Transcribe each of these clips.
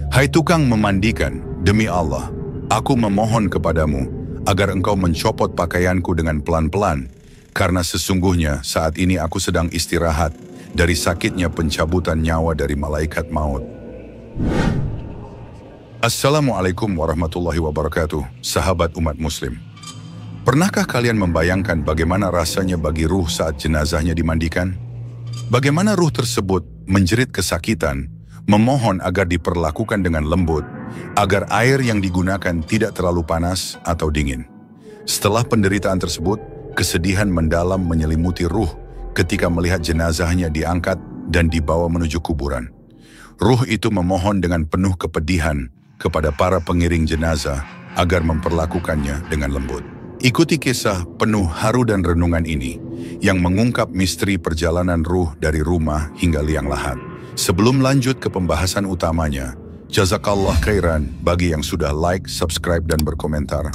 Hai tukang memandikan, demi Allah, aku memohon kepadamu agar engkau mencopot pakaianku dengan pelan-pelan, karena sesungguhnya saat ini aku sedang istirahat dari sakitnya pencabutan nyawa dari malaikat maut. Assalamualaikum warahmatullahi wabarakatuh, sahabat umat muslim. Pernahkah kalian membayangkan bagaimana rasanya bagi ruh saat jenazahnya dimandikan? Bagaimana ruh tersebut menjerit kesakitan, memohon agar diperlakukan dengan lembut, agar air yang digunakan tidak terlalu panas atau dingin. Setelah penderitaan tersebut, kesedihan mendalam menyelimuti ruh ketika melihat jenazahnya diangkat dan dibawa menuju kuburan. Ruh itu memohon dengan penuh kepedihan kepada para pengiring jenazah agar memperlakukannya dengan lembut. Ikuti kisah penuh haru dan renungan ini yang mengungkap misteri perjalanan ruh dari rumah hingga liang lahat. Sebelum lanjut ke pembahasan utamanya, jazakallah khairan bagi yang sudah like, subscribe, dan berkomentar.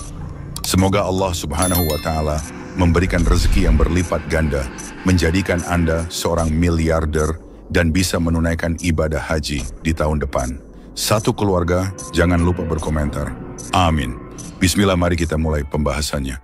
Semoga Allah Subhanahu wa Ta'ala memberikan rezeki yang berlipat ganda, menjadikan Anda seorang miliarder dan bisa menunaikan ibadah haji di tahun depan. Satu keluarga, jangan lupa berkomentar. Amin. Bismillah, mari kita mulai pembahasannya.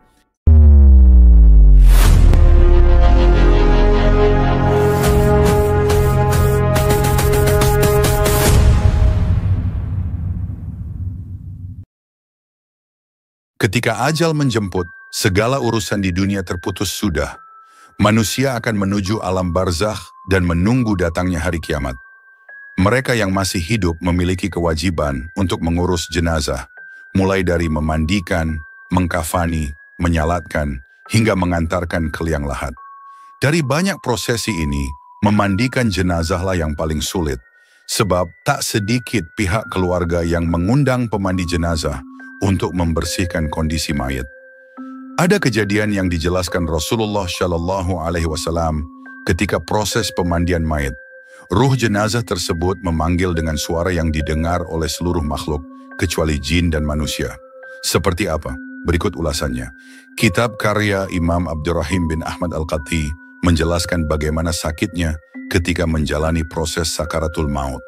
Ketika ajal menjemput, segala urusan di dunia terputus sudah. Manusia akan menuju alam barzakh dan menunggu datangnya hari kiamat. Mereka yang masih hidup memiliki kewajiban untuk mengurus jenazah, mulai dari memandikan, mengkafani, menyalatkan, hingga mengantarkan ke liang lahat. Dari banyak prosesi ini, memandikan jenazahlah yang paling sulit, sebab tak sedikit pihak keluarga yang mengundang pemandi jenazah untuk membersihkan kondisi mayat. Ada kejadian yang dijelaskan Rasulullah Shallallahu Alaihi Wasallam ketika proses pemandian mayat. Ruh jenazah tersebut memanggil dengan suara yang didengar oleh seluruh makhluk, kecuali jin dan manusia. Seperti apa? Berikut ulasannya. Kitab karya Imam Abdurrahim bin Ahmad Al-Qati menjelaskan bagaimana sakitnya ketika menjalani proses sakaratul maut.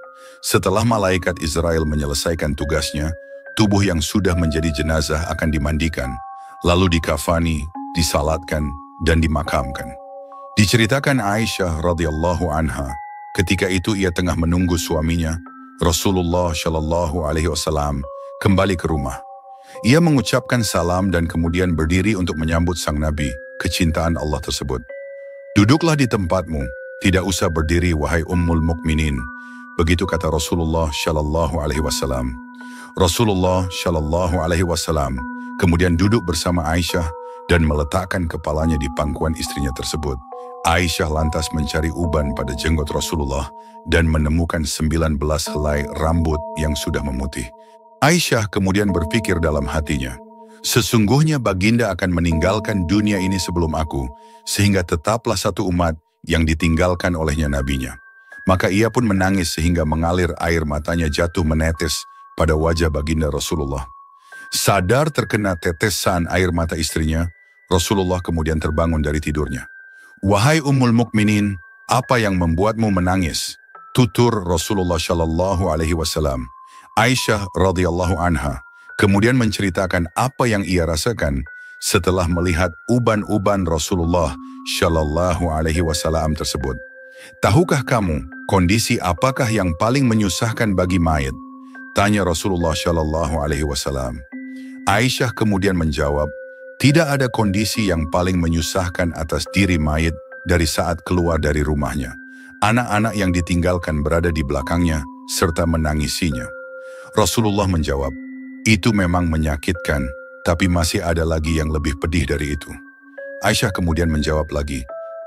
Setelah malaikat Israel menyelesaikan tugasnya, tubuh yang sudah menjadi jenazah akan dimandikan, lalu dikafani, disalatkan, dan dimakamkan. Diceritakan Aisyah radhiyallahu anha, ketika itu ia tengah menunggu suaminya, Rasulullah Shallallahu Alaihi Wasallam, kembali ke rumah. Ia mengucapkan salam dan kemudian berdiri untuk menyambut sang Nabi, kecintaan Allah tersebut. Duduklah di tempatmu, tidak usah berdiri wahai Ummul Mukminin, begitu kata Rasulullah Shallallahu Alaihi Wasallam. Rasulullah Shallallahu Alaihi Wasallam kemudian duduk bersama Aisyah dan meletakkan kepalanya di pangkuan istrinya tersebut. Aisyah lantas mencari uban pada jenggot Rasulullah dan menemukan 19 helai rambut yang sudah memutih. Aisyah kemudian berpikir dalam hatinya, sesungguhnya baginda akan meninggalkan dunia ini sebelum aku, sehingga tetaplah satu umat yang ditinggalkan olehnya nabinya. Maka ia pun menangis sehingga mengalir air matanya jatuh menetes pada wajah baginda Rasulullah. Sadar terkena tetesan air mata istrinya, Rasulullah kemudian terbangun dari tidurnya. Wahai Ummul Mukminin, apa yang membuatmu menangis? Tutur Rasulullah Shallallahu Alaihi Wasallam. Aisyah radhiyallahu anha kemudian menceritakan apa yang ia rasakan setelah melihat uban-uban Rasulullah Shallallahu Alaihi Wasallam tersebut. Tahukah kamu kondisi apakah yang paling menyusahkan bagi mayat? Tanya Rasulullah Shallallahu Alaihi Wasallam. Aisyah kemudian menjawab, tidak ada kondisi yang paling menyusahkan atas diri mayat dari saat keluar dari rumahnya. Anak-anak yang ditinggalkan berada di belakangnya serta menangisinya. Rasulullah menjawab, itu memang menyakitkan, tapi masih ada lagi yang lebih pedih dari itu. Aisyah kemudian menjawab lagi,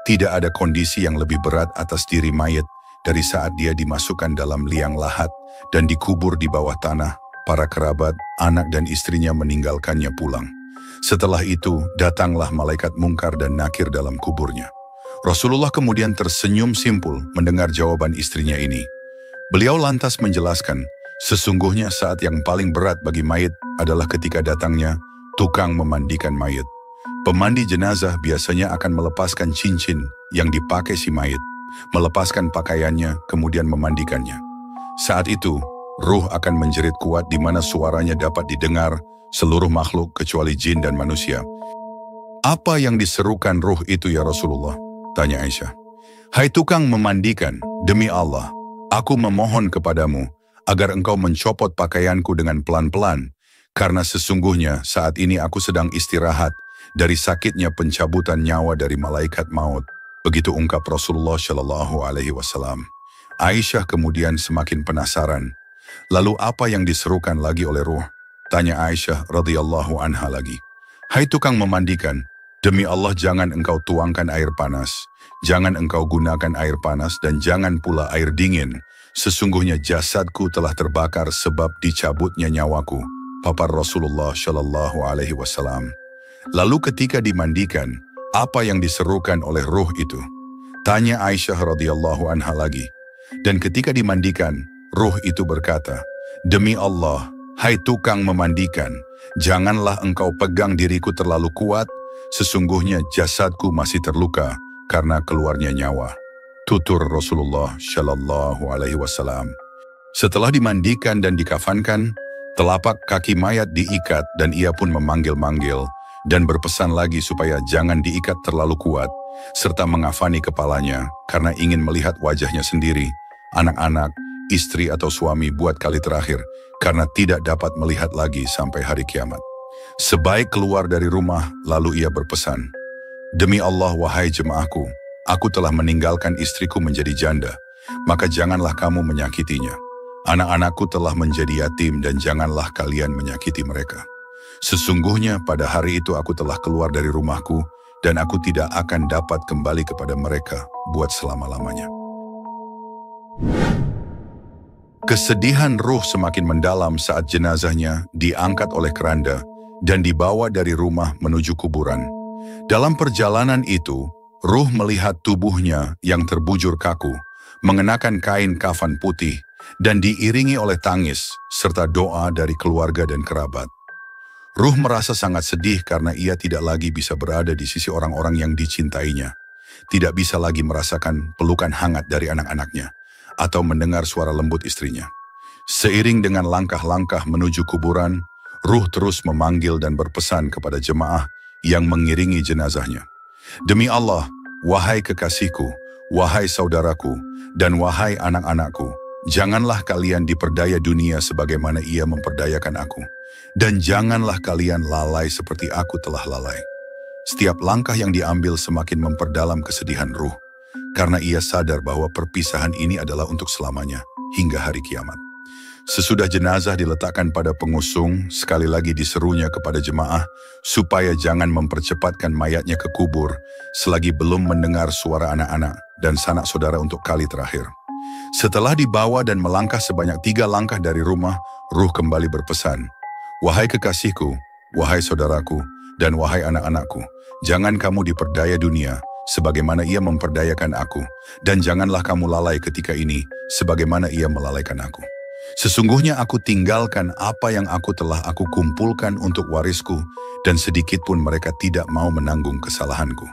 tidak ada kondisi yang lebih berat atas diri mayat dari saat dia dimasukkan dalam liang lahat dan dikubur di bawah tanah, para kerabat, anak dan istrinya meninggalkannya pulang. Setelah itu, datanglah malaikat Mungkar dan Nakir dalam kuburnya. Rasulullah kemudian tersenyum simpul mendengar jawaban istrinya ini. Beliau lantas menjelaskan, sesungguhnya saat yang paling berat bagi mayit adalah ketika datangnya tukang memandikan mayit. Pemandi jenazah biasanya akan melepaskan cincin yang dipakai si mayit, melepaskan pakaiannya, kemudian memandikannya. Saat itu, ruh akan menjerit kuat di mana suaranya dapat didengar seluruh makhluk kecuali jin dan manusia. Apa yang diserukan ruh itu ya Rasulullah? Tanya Aisyah. Hai tukang memandikan, demi Allah, aku memohon kepadamu agar engkau mencopot pakaianku dengan pelan-pelan, karena sesungguhnya saat ini aku sedang istirahat dari sakitnya pencabutan nyawa dari malaikat maut. Begitu ungkap Rasulullah Shallallahu Alaihi Wasallam. Aisyah kemudian semakin penasaran. Lalu apa yang diserukan lagi oleh ruh? Tanya Aisyah radhiyallahu anha lagi. Hai tukang memandikan, demi Allah jangan engkau tuangkan air panas, jangan engkau gunakan air panas dan jangan pula air dingin. Sesungguhnya jasadku telah terbakar sebab dicabutnya nyawaku. Papar Rasulullah Shallallahu Alaihi Wasallam. Lalu ketika dimandikan, apa yang diserukan oleh ruh itu? Tanya Aisyah radhiyallahu anha lagi. Dan ketika dimandikan, ruh itu berkata, demi Allah, hai tukang memandikan, janganlah engkau pegang diriku terlalu kuat, sesungguhnya jasadku masih terluka karena keluarnya nyawa. Tutur Rasulullah Shallallahu Alaihi Wasallam. Setelah dimandikan dan dikafankan, telapak kaki mayat diikat dan ia pun memanggil-manggil dan berpesan lagi supaya jangan diikat terlalu kuat, serta mengafani kepalanya karena ingin melihat wajahnya sendiri, anak-anak, istri atau suami buat kali terakhir, karena tidak dapat melihat lagi sampai hari kiamat. Sebaik keluar dari rumah, lalu ia berpesan, demi Allah wahai jemaahku, aku telah meninggalkan istriku menjadi janda, maka janganlah kamu menyakitinya. Anak-anakku telah menjadi yatim dan janganlah kalian menyakiti mereka. Sesungguhnya pada hari itu aku telah keluar dari rumahku dan aku tidak akan dapat kembali kepada mereka buat selama-lamanya. Kesedihan ruh semakin mendalam saat jenazahnya diangkat oleh keranda dan dibawa dari rumah menuju kuburan. Dalam perjalanan itu, ruh melihat tubuhnya yang terbujur kaku, mengenakan kain kafan putih, dan diiringi oleh tangis serta doa dari keluarga dan kerabat. Ruh merasa sangat sedih karena ia tidak lagi bisa berada di sisi orang-orang yang dicintainya, tidak bisa lagi merasakan pelukan hangat dari anak-anaknya, atau mendengar suara lembut istrinya. Seiring dengan langkah-langkah menuju kuburan, ruh terus memanggil dan berpesan kepada jemaah yang mengiringi jenazahnya. Demi Allah, wahai kekasihku, wahai saudaraku, dan wahai anak-anakku, janganlah kalian diperdaya dunia sebagaimana ia memperdayakan aku, dan janganlah kalian lalai seperti aku telah lalai. Setiap langkah yang diambil semakin memperdalam kesedihan ruh, karena ia sadar bahwa perpisahan ini adalah untuk selamanya, hingga hari kiamat. Sesudah jenazah diletakkan pada pengusung, sekali lagi diserunya kepada jemaah, supaya jangan mempercepatkan mayatnya ke kubur, selagi belum mendengar suara anak-anak dan sanak saudara untuk kali terakhir. Setelah dibawa dan melangkah sebanyak 3 langkah dari rumah, ruh kembali berpesan, wahai kekasihku, wahai saudaraku, dan wahai anak-anakku, jangan kamu diperdaya dunia, sebagaimana ia memperdayakan aku, dan janganlah kamu lalai ketika ini, sebagaimana ia melalaikan aku. Sesungguhnya aku tinggalkan apa yang telah aku kumpulkan untuk warisku, dan sedikit pun mereka tidak mau menanggung kesalahanku.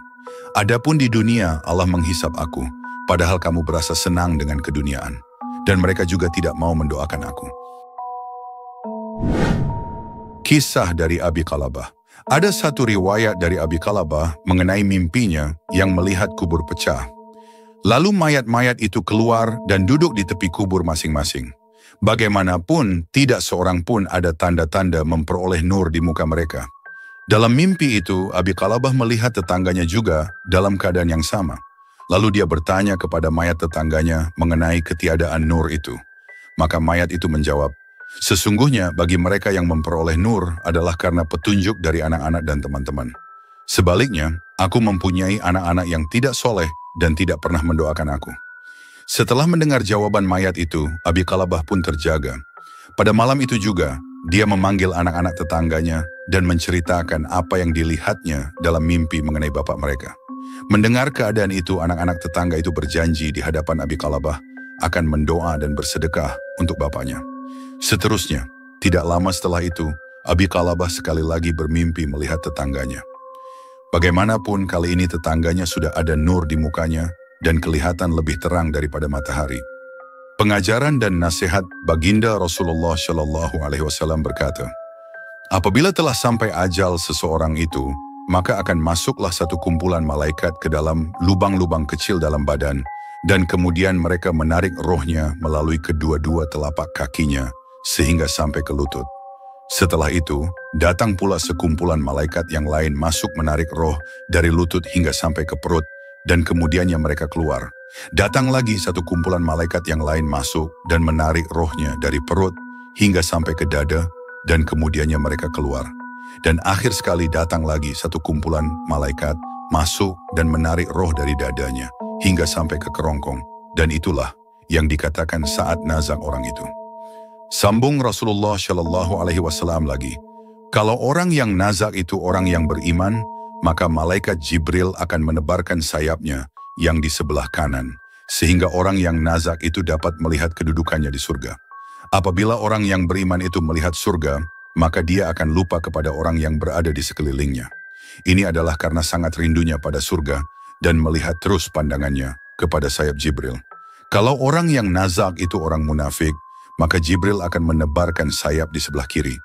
Adapun di dunia, Allah menghisap aku, padahal kamu berasa senang dengan keduniaan, dan mereka juga tidak mau mendoakan aku. Kisah dari Abi Qalabah. Ada satu riwayat dari Abi Qalabah mengenai mimpinya yang melihat kubur pecah. Lalu mayat-mayat itu keluar dan duduk di tepi kubur masing-masing. Bagaimanapun, tidak seorang pun ada tanda-tanda memperoleh nur di muka mereka. Dalam mimpi itu, Abi Qalabah melihat tetangganya juga dalam keadaan yang sama. Lalu dia bertanya kepada mayat tetangganya mengenai ketiadaan nur itu. Maka mayat itu menjawab, sesungguhnya bagi mereka yang memperoleh nur adalah karena petunjuk dari anak-anak dan teman-teman. Sebaliknya, aku mempunyai anak-anak yang tidak soleh dan tidak pernah mendoakan aku. Setelah mendengar jawaban mayat itu, Abi Qalabah pun terjaga. Pada malam itu juga, dia memanggil anak-anak tetangganya dan menceritakan apa yang dilihatnya dalam mimpi mengenai bapak mereka. Mendengar keadaan itu, anak-anak tetangga itu berjanji di hadapan Abi Qalabah akan mendoa dan bersedekah untuk bapaknya. Seterusnya, tidak lama setelah itu, Abi Qalabah sekali lagi bermimpi melihat tetangganya. Bagaimanapun kali ini tetangganya sudah ada nur di mukanya dan kelihatan lebih terang daripada matahari. Pengajaran dan nasihat baginda Rasulullah Shallallahu Alaihi Wasallam berkata, apabila telah sampai ajal seseorang itu, maka akan masuklah satu kumpulan malaikat ke dalam lubang-lubang kecil dalam badan, dan kemudian mereka menarik rohnya melalui kedua-dua telapak kakinya, sehingga sampai ke lutut. Setelah itu, datang pula sekumpulan malaikat yang lain masuk menarik roh dari lutut hingga sampai ke perut, dan kemudiannya mereka keluar. Datang lagi satu kumpulan malaikat yang lain masuk dan menarik rohnya dari perut hingga sampai ke dada, dan kemudiannya mereka keluar. Dan akhir sekali datang lagi satu kumpulan malaikat masuk dan menarik roh dari dadanya hingga sampai ke kerongkong. Dan itulah yang dikatakan saat nazak orang itu. Sambung Rasulullah Shallallahu Alaihi Wasallam lagi, kalau orang yang nazak itu orang yang beriman, maka malaikat Jibril akan menebarkan sayapnya yang di sebelah kanan, sehingga orang yang nazak itu dapat melihat kedudukannya di surga. Apabila orang yang beriman itu melihat surga, maka dia akan lupa kepada orang yang berada di sekelilingnya. Ini adalah karena sangat rindunya pada surga dan melihat terus pandangannya kepada sayap Jibril. Kalau orang yang nazak itu orang munafik, maka Jibril akan menebarkan sayap di sebelah kiri.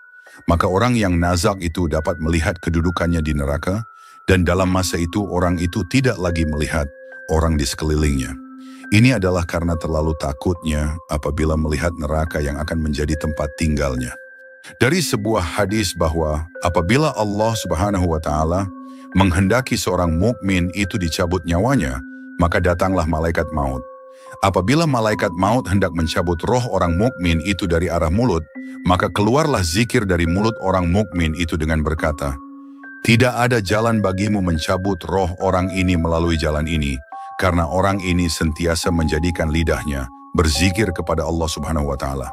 Maka orang yang nazak itu dapat melihat kedudukannya di neraka, dan dalam masa itu orang itu tidak lagi melihat orang di sekelilingnya. Ini adalah karena terlalu takutnya apabila melihat neraka yang akan menjadi tempat tinggalnya. Dari sebuah hadis bahwa apabila Allah Subhanahu wa Ta'ala menghendaki seorang mukmin itu dicabut nyawanya, maka datanglah malaikat maut. Apabila malaikat maut hendak mencabut roh orang mukmin itu dari arah mulut, maka keluarlah zikir dari mulut orang mukmin itu dengan berkata, tidak ada jalan bagimu mencabut roh orang ini melalui jalan ini, karena orang ini sentiasa menjadikan lidahnya berzikir kepada Allah Subhanahu wa Ta'ala.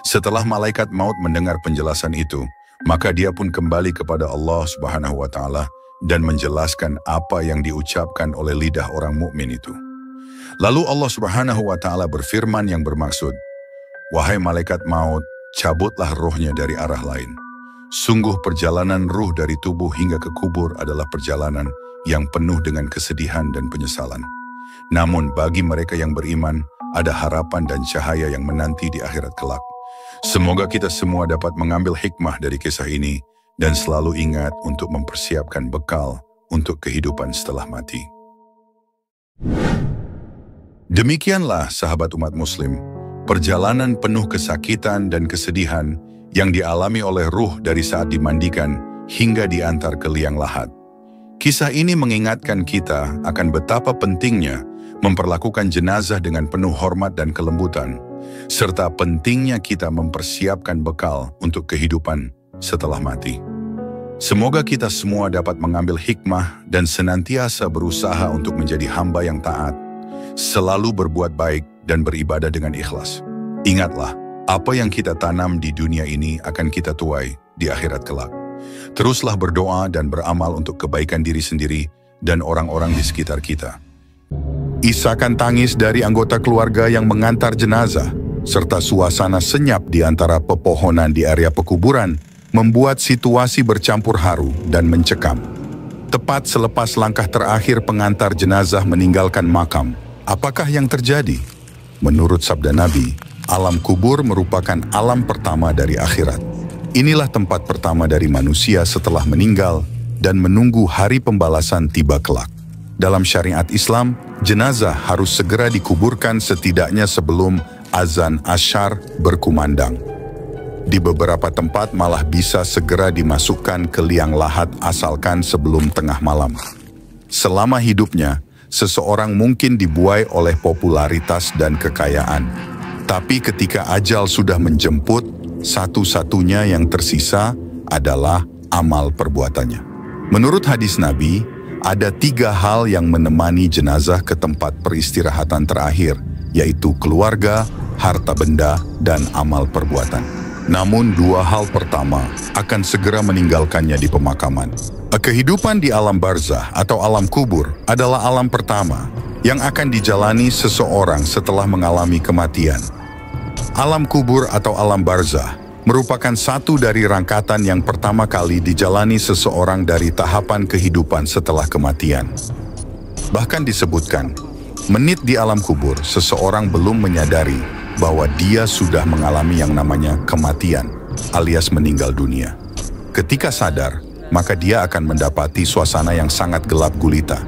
Setelah malaikat maut mendengar penjelasan itu, maka dia pun kembali kepada Allah Subhanahu wa Ta'ala dan menjelaskan apa yang diucapkan oleh lidah orang mukmin itu. Lalu Allah Subhanahu wa Ta'ala berfirman yang bermaksud, wahai malaikat maut, cabutlah rohnya dari arah lain. Sungguh perjalanan ruh dari tubuh hingga ke kubur adalah perjalanan yang penuh dengan kesedihan dan penyesalan. Namun bagi mereka yang beriman, ada harapan dan cahaya yang menanti di akhirat kelak. Semoga kita semua dapat mengambil hikmah dari kisah ini dan selalu ingat untuk mempersiapkan bekal untuk kehidupan setelah mati. Demikianlah sahabat umat muslim, perjalanan penuh kesakitan dan kesedihan yang dialami oleh ruh dari saat dimandikan hingga diantar ke liang lahat. Kisah ini mengingatkan kita akan betapa pentingnya memperlakukan jenazah dengan penuh hormat dan kelembutan, serta pentingnya kita mempersiapkan bekal untuk kehidupan setelah mati. Semoga kita semua dapat mengambil hikmah dan senantiasa berusaha untuk menjadi hamba yang taat, selalu berbuat baik dan beribadah dengan ikhlas. Ingatlah, apa yang kita tanam di dunia ini akan kita tuai di akhirat kelak. Teruslah berdoa dan beramal untuk kebaikan diri sendiri dan orang-orang di sekitar kita. Isakan tangis dari anggota keluarga yang mengantar jenazah, serta suasana senyap di antara pepohonan di area pekuburan, membuat situasi bercampur haru dan mencekam. Tepat selepas langkah terakhir pengantar jenazah meninggalkan makam, apakah yang terjadi? Menurut sabda Nabi, alam kubur merupakan alam pertama dari akhirat. Inilah tempat pertama dari manusia setelah meninggal dan menunggu hari pembalasan tiba kelak. Dalam syariat Islam, jenazah harus segera dikuburkan setidaknya sebelum azan asyar berkumandang. Di beberapa tempat malah bisa segera dimasukkan ke liang lahat asalkan sebelum tengah malam. Selama hidupnya, seseorang mungkin dibuai oleh popularitas dan kekayaan. Tapi ketika ajal sudah menjemput, satu-satunya yang tersisa adalah amal perbuatannya. Menurut hadis Nabi, ada 3 hal yang menemani jenazah ke tempat peristirahatan terakhir, yaitu keluarga, harta benda, dan amal perbuatan. Namun 2 hal pertama akan segera meninggalkannya di pemakaman. Kehidupan di alam barzah atau alam kubur adalah alam pertama yang akan dijalani seseorang setelah mengalami kematian. Alam kubur atau alam barzah merupakan satu dari rangkatan yang pertama kali dijalani seseorang dari tahapan kehidupan setelah kematian. Bahkan disebutkan, menit di alam kubur seseorang belum menyadari bahwa dia sudah mengalami yang namanya kematian, alias meninggal dunia. Ketika sadar, maka dia akan mendapati suasana yang sangat gelap gulita.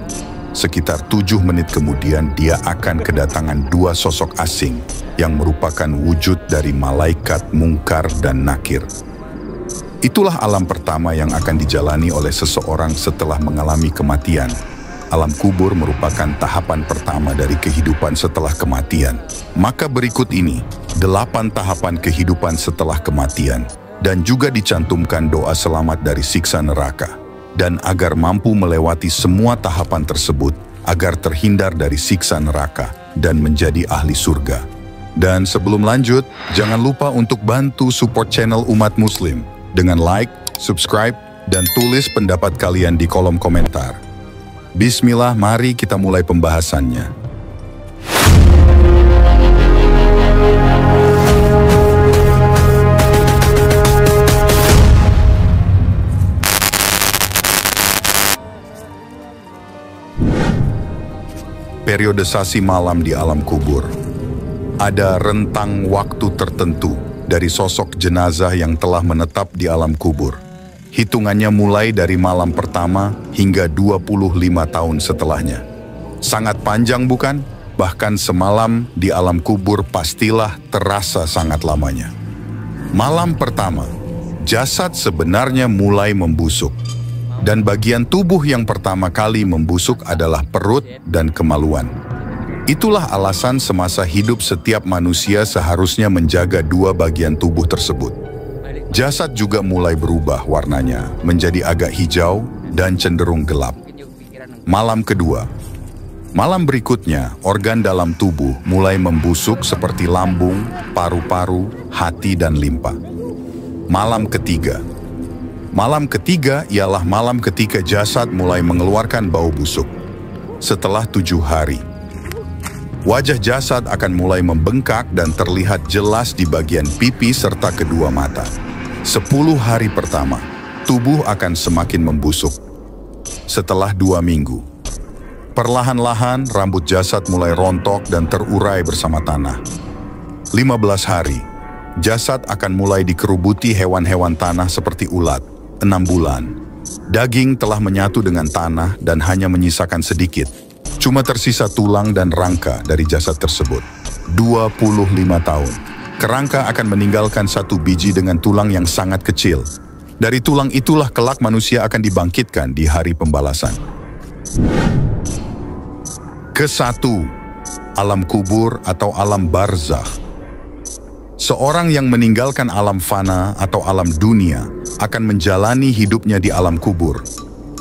Sekitar 7 menit kemudian dia akan kedatangan 2 sosok asing yang merupakan wujud dari malaikat Mungkar dan Nakir. Itulah alam pertama yang akan dijalani oleh seseorang setelah mengalami kematian. Alam kubur merupakan tahapan pertama dari kehidupan setelah kematian. Maka berikut ini 8 tahapan kehidupan setelah kematian, dan juga dicantumkan doa selamat dari siksa neraka. Dan agar mampu melewati semua tahapan tersebut, agar terhindar dari siksa neraka dan menjadi ahli surga. Dan sebelum lanjut, jangan lupa untuk bantu support channel Umat Muslim dengan like, subscribe, dan tulis pendapat kalian di kolom komentar. Bismillah, mari kita mulai pembahasannya. Periodisasi malam di alam kubur. Ada rentang waktu tertentu dari sosok jenazah yang telah menetap di alam kubur. Hitungannya mulai dari malam pertama hingga 25 tahun setelahnya. Sangat panjang bukan? Bahkan semalam di alam kubur pastilah terasa sangat lamanya. Malam pertama, jasad sebenarnya mulai membusuk. Dan bagian tubuh yang pertama kali membusuk adalah perut dan kemaluan. Itulah alasan semasa hidup setiap manusia seharusnya menjaga 2 bagian tubuh tersebut. Jasad juga mulai berubah warnanya menjadi agak hijau dan cenderung gelap. Malam kedua. Malam berikutnya, organ dalam tubuh mulai membusuk seperti lambung, paru-paru, hati, dan limpa. Malam ketiga. Malam ketiga ialah malam ketika jasad mulai mengeluarkan bau busuk. Setelah 7 hari, wajah jasad akan mulai membengkak dan terlihat jelas di bagian pipi serta kedua mata. 10 hari pertama, tubuh akan semakin membusuk. Setelah 2 minggu, perlahan-lahan rambut jasad mulai rontok dan terurai bersama tanah. 15 hari, jasad akan mulai dikerubuti hewan-hewan tanah seperti ulat. 6 bulan, daging telah menyatu dengan tanah dan hanya menyisakan sedikit. Cuma tersisa tulang dan rangka dari jasad tersebut. 25 tahun, kerangka akan meninggalkan 1 biji dengan tulang yang sangat kecil. Dari tulang itulah kelak manusia akan dibangkitkan di hari pembalasan. Ke-1, alam kubur atau alam barzakh. Seorang yang meninggalkan alam fana atau alam dunia akan menjalani hidupnya di alam kubur.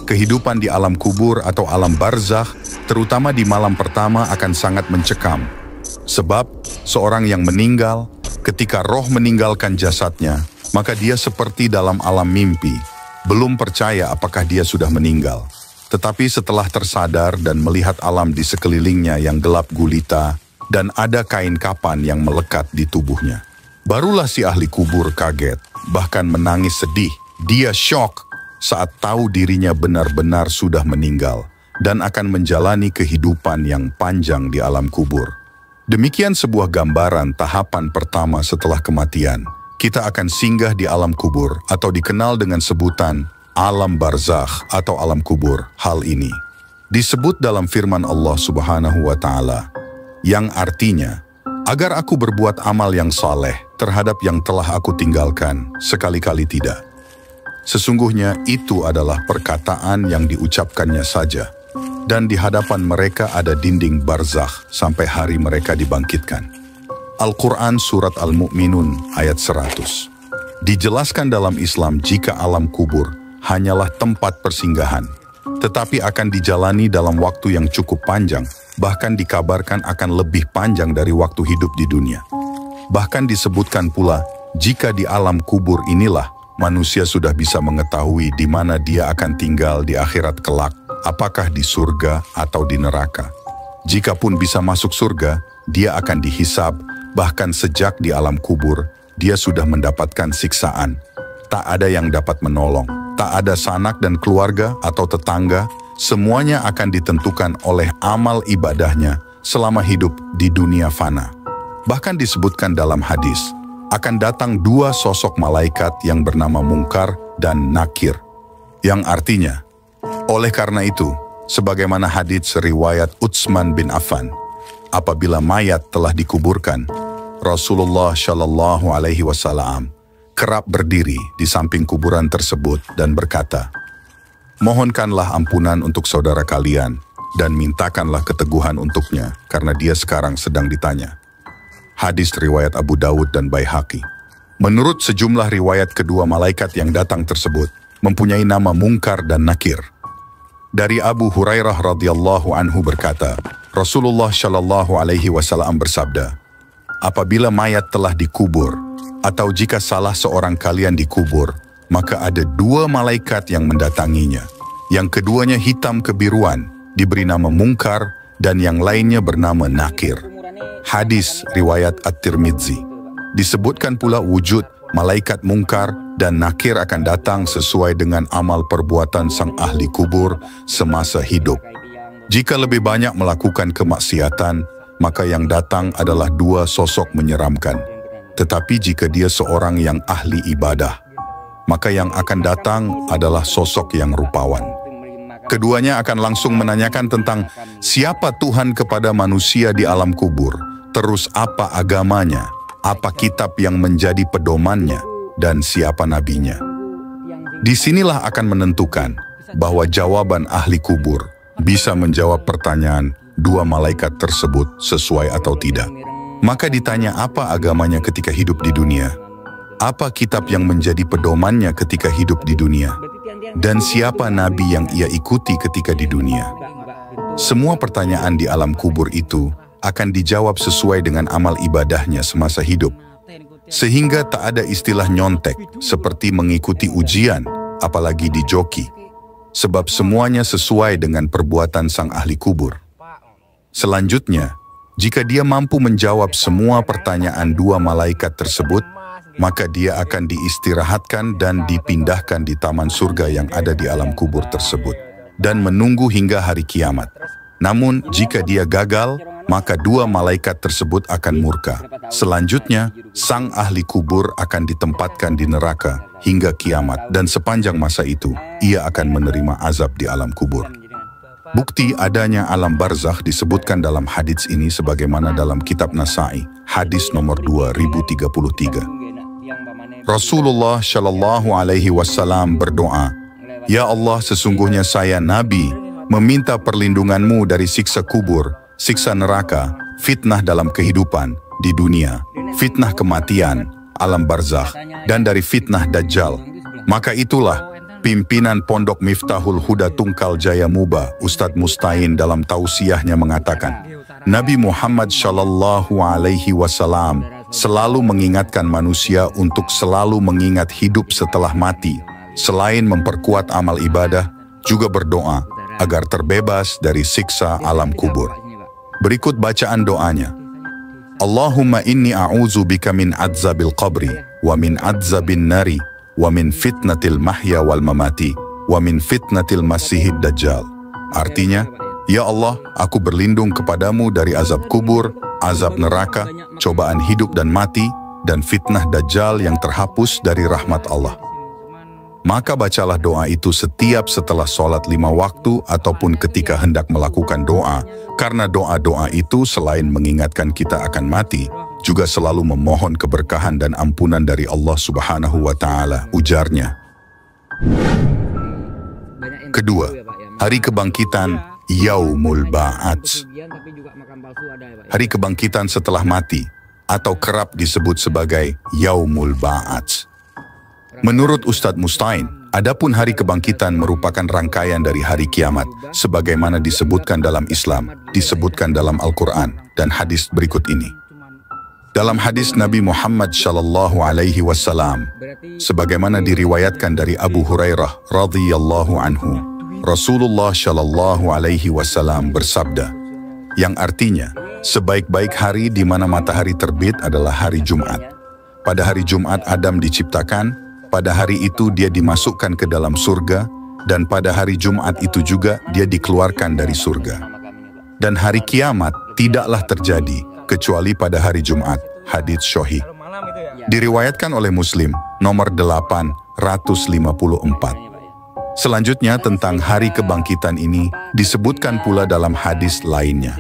Kehidupan di alam kubur atau alam barzakh, terutama di malam pertama, akan sangat mencekam. Sebab seorang yang meninggal, ketika roh meninggalkan jasadnya, maka dia seperti dalam alam mimpi, belum percaya apakah dia sudah meninggal. Tetapi setelah tersadar dan melihat alam di sekelilingnya yang gelap gulita, dan ada kain kapan yang melekat di tubuhnya, barulah si ahli kubur kaget, bahkan menangis sedih. Dia syok saat tahu dirinya benar-benar sudah meninggal dan akan menjalani kehidupan yang panjang di alam kubur. Demikian sebuah gambaran tahapan pertama setelah kematian. Kita akan singgah di alam kubur atau dikenal dengan sebutan alam barzakh atau alam kubur. Hal ini disebut dalam firman Allah Subhanahu wa Ta'ala, yang artinya, agar aku berbuat amal yang saleh terhadap yang telah aku tinggalkan, sekali-kali tidak. Sesungguhnya itu adalah perkataan yang diucapkannya saja, dan di hadapan mereka ada dinding barzakh sampai hari mereka dibangkitkan. Al-Quran Surat Al-Mu'minun ayat 100. Dijelaskan dalam Islam jika alam kubur hanyalah tempat persinggahan, tetapi akan dijalani dalam waktu yang cukup panjang, bahkan dikabarkan akan lebih panjang dari waktu hidup di dunia. Bahkan disebutkan pula, jika di alam kubur inilah manusia sudah bisa mengetahui di mana dia akan tinggal di akhirat kelak, apakah di surga atau di neraka. Jikapun bisa masuk surga, dia akan dihisab, bahkan sejak di alam kubur, dia sudah mendapatkan siksaan. Tak ada yang dapat menolong, tak ada sanak dan keluarga atau tetangga, semuanya akan ditentukan oleh amal ibadahnya selama hidup di dunia fana. Bahkan disebutkan dalam hadis, akan datang dua sosok malaikat yang bernama Munkar dan Nakir. Yang artinya, oleh karena itu, sebagaimana hadits riwayat Utsman bin Affan, apabila mayat telah dikuburkan, Rasulullah Shallallahu Alaihi Wasallam kerap berdiri di samping kuburan tersebut dan berkata, "Mohonkanlah ampunan untuk saudara kalian dan mintakanlah keteguhan untuknya karena dia sekarang sedang ditanya." Hadis riwayat Abu Dawud dan Baihaqi. Menurut sejumlah riwayat, kedua malaikat yang datang tersebut mempunyai nama Munkar dan Nakir. Dari Abu Hurairah radhiyallahu anhu berkata, Rasulullah Shallallahu Alaihi Wasallam bersabda, apabila mayat telah dikubur, atau jika salah seorang kalian dikubur, maka ada dua malaikat yang mendatanginya. Yang keduanya hitam kebiruan, diberi nama Munkar, dan yang lainnya bernama Nakir. Hadis riwayat At-Tirmidzi. Disebutkan pula wujud malaikat Munkar dan Nakir akan datang sesuai dengan amal perbuatan sang ahli kubur semasa hidup. Jika lebih banyak melakukan kemaksiatan, maka yang datang adalah dua sosok menyeramkan. Tetapi jika dia seorang yang ahli ibadah, maka yang akan datang adalah sosok yang rupawan. Keduanya akan langsung menanyakan tentang siapa Tuhan kepada manusia di alam kubur, terus apa agamanya, apa kitab yang menjadi pedomannya, dan siapa nabinya. Disinilah akan menentukan bahwa jawaban ahli kubur bisa menjawab pertanyaan dua malaikat tersebut sesuai atau tidak. Maka ditanya apa agamanya ketika hidup di dunia, apa kitab yang menjadi pedomannya ketika hidup di dunia, dan siapa nabi yang ia ikuti ketika di dunia. Semua pertanyaan di alam kubur itu akan dijawab sesuai dengan amal ibadahnya semasa hidup. Sehingga tak ada istilah nyontek seperti mengikuti ujian, apalagi dijoki. Sebab semuanya sesuai dengan perbuatan sang ahli kubur. Selanjutnya, jika dia mampu menjawab semua pertanyaan dua malaikat tersebut, maka dia akan diistirahatkan dan dipindahkan di taman surga yang ada di alam kubur tersebut, dan menunggu hingga hari kiamat. Namun, jika dia gagal, maka dua malaikat tersebut akan murka. Selanjutnya, sang ahli kubur akan ditempatkan di neraka hingga kiamat, dan sepanjang masa itu, ia akan menerima azab di alam kubur. Bukti adanya alam barzakh disebutkan dalam hadits ini sebagaimana dalam kitab Nasa'i, hadis nomor 2033. Rasulullah Shallallahu Alaihi Wasallam berdoa, "Ya Allah, sesungguhnya saya Nabi meminta perlindunganmu dari siksa kubur, siksa neraka, fitnah dalam kehidupan di dunia, fitnah kematian, alam barzakh, dan dari fitnah Dajjal." Maka itulah pimpinan Pondok Miftahul Huda Tungkal Jaya Muba, Ustadz Mustain dalam tausiahnya mengatakan, Nabi Muhammad Shallallahu Alaihi Wasallam selalu mengingatkan manusia untuk selalu mengingat hidup setelah mati. Selain memperkuat amal ibadah, juga berdoa agar terbebas dari siksa alam kubur. Berikut bacaan doanya. Allahumma inni a'udzu bika min adzabil qabri, wa min adzabin nari, wa min fitnatil mahya wal mamati, wa min fitnatil masihid dajjal. Artinya, ya Allah, aku berlindung kepadamu dari azab kubur, azab neraka, cobaan hidup dan mati, dan fitnah dajjal yang terhapus dari rahmat Allah. Maka bacalah doa itu setiap setelah sholat 5 waktu ataupun ketika hendak melakukan doa, karena doa-doa itu selain mengingatkan kita akan mati, juga selalu memohon keberkahan dan ampunan dari Allah Subhanahu wa Ta'ala, ujarnya. Kedua, hari kebangkitan Yaumul Ba'ats. Hari kebangkitan setelah mati, atau kerap disebut sebagai Yaumul Ba'ats. Menurut Ustadz Mustain, adapun hari kebangkitan merupakan rangkaian dari hari kiamat, sebagaimana disebutkan dalam Islam, disebutkan dalam Al-Quran, dan hadis berikut ini. Dalam hadis Nabi Muhammad Shallallahu Alaihi Wasallam, sebagaimana diriwayatkan dari Abu Hurairah radhiyallahu anhu, Rasulullah Shallallahu Alaihi Wasallam bersabda, yang artinya, sebaik-baik hari di mana matahari terbit adalah hari Jumat. Pada hari Jumat Adam diciptakan, pada hari itu dia dimasukkan ke dalam surga, dan pada hari Jumat itu juga dia dikeluarkan dari surga. Dan hari kiamat tidaklah terjadi, kecuali pada hari Jumat. Hadits Sahih. Diriwayatkan oleh Muslim, nomor 854. Selanjutnya tentang hari kebangkitan ini disebutkan pula dalam hadis lainnya.